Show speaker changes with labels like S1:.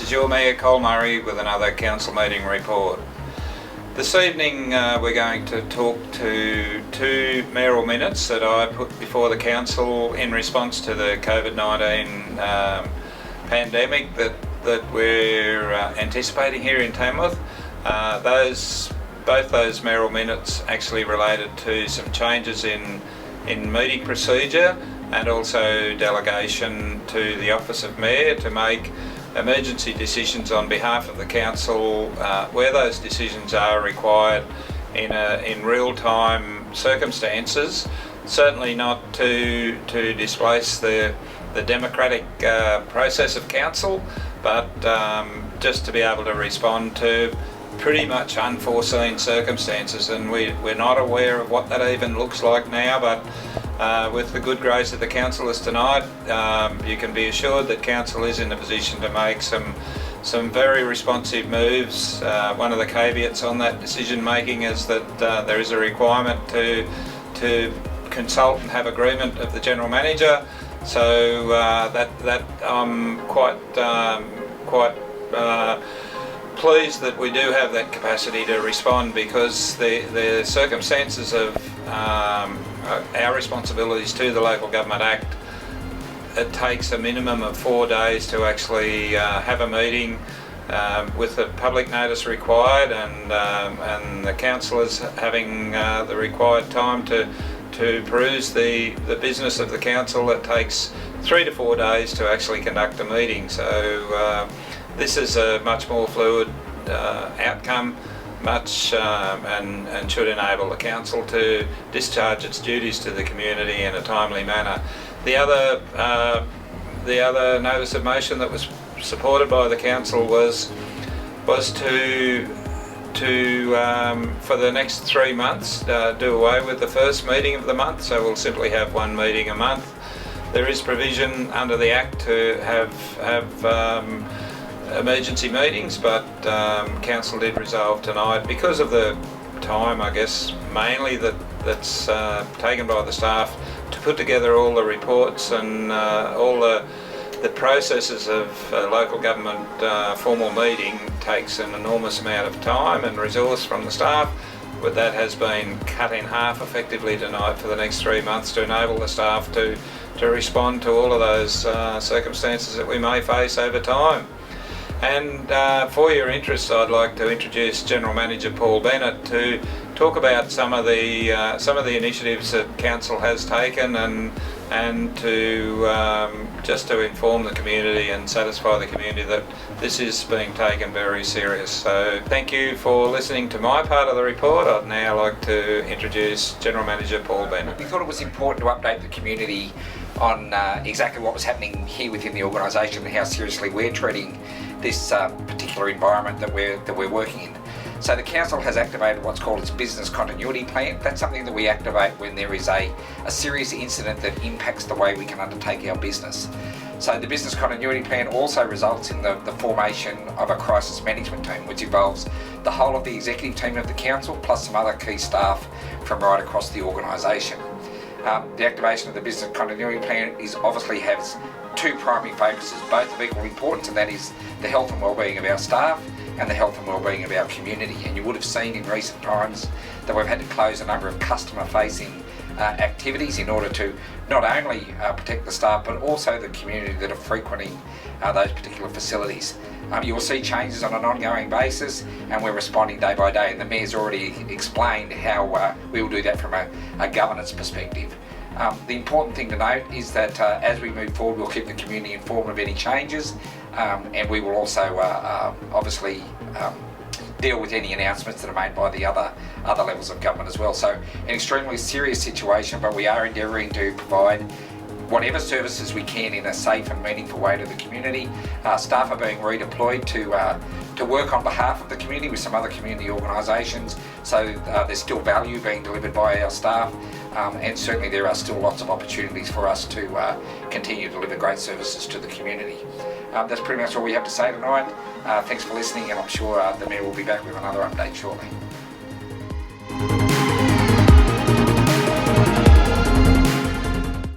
S1: This is your Mayor Col Murray with another council meeting report. This evening we're going to talk to two mayoral minutes that I put before the council in response to the COVID-19 pandemic that we're anticipating here in Tamworth. Both those mayoral minutes actually related to some changes in meeting procedure and also delegation to the Office of Mayor to make emergency decisions on behalf of the council where those decisions are required in real-time circumstances. Certainly not to displace the democratic process of council, but just to be able to respond to pretty much unforeseen circumstances, and we're not aware of what that even looks like now, but with the good grace of the councillors tonight, you can be assured that council is in a position to make some very responsive moves. One of the caveats on that decision making is that there is a requirement to consult and have agreement of the General Manager, so that I'm quite pleased that we do have that capacity to respond, because the circumstances of our responsibilities to the Local Government Act, it takes a minimum of 4 days to actually have a meeting with the public notice required, and the councillors having the required time to peruse the business of the council. It takes 3 to 4 days to actually conduct a meeting. So this is a much more fluid outcome, and should enable the council to discharge its duties to the community in a timely manner. The other notice of motion that was supported by the council was to for the next 3 months do away with the first meeting of the month, so we'll simply have one meeting a month. There is provision under the Act to have emergency meetings, but council did resolve tonight, because of the time, I guess, mainly that's taken by the staff to put together all the reports and all the processes of local government formal meeting takes an enormous amount of time and resource from the staff. But that has been cut in half effectively tonight for the next 3 months to enable the staff to respond to all of those circumstances that we may face over time. And for your interest, I'd like to introduce General Manager Paul Bennett to talk about some of the initiatives that council has taken, and to just to inform the community and satisfy the community that this is being taken very serious. So thank you for listening to my part of the report. I'd now like to introduce General Manager Paul Bennett.
S2: We thought it was important to update the community on exactly what was happening here within the organisation and how seriously we're treating this particular environment that we're working in. So the council has activated what's called its business continuity plan. That's something that we activate when there is a serious incident that impacts the way we can undertake our business. So the business continuity plan also results in the formation of a crisis management team, which involves the whole of the executive team of the council plus some other key staff from right across the organisation. The activation of the business continuity plan obviously has two primary focuses, both of equal importance, and that is the health and wellbeing of our staff and the health and wellbeing of our community. And you would have seen in recent times that we've had to close a number of customer-facing activities in order to not only protect the staff but also the community that are frequenting those particular facilities. You will see changes on an ongoing basis, and we're responding day by day, and the Mayor's already explained how we will do that from a governance perspective. The important thing to note is that as we move forward, we'll keep the community informed of any changes, and we will also obviously deal with any announcements that are made by the other levels of government as well. So an extremely serious situation, but we are endeavouring to provide whatever services we can in a safe and meaningful way to the community. Staff are being redeployed to work on behalf of the community with some other community organisations, so there's still value being delivered by our staff, and certainly there are still lots of opportunities for us to continue to deliver great services to the community. That's pretty much all we have to say tonight. Thanks for listening, and I'm sure the Mayor will be back with another update shortly.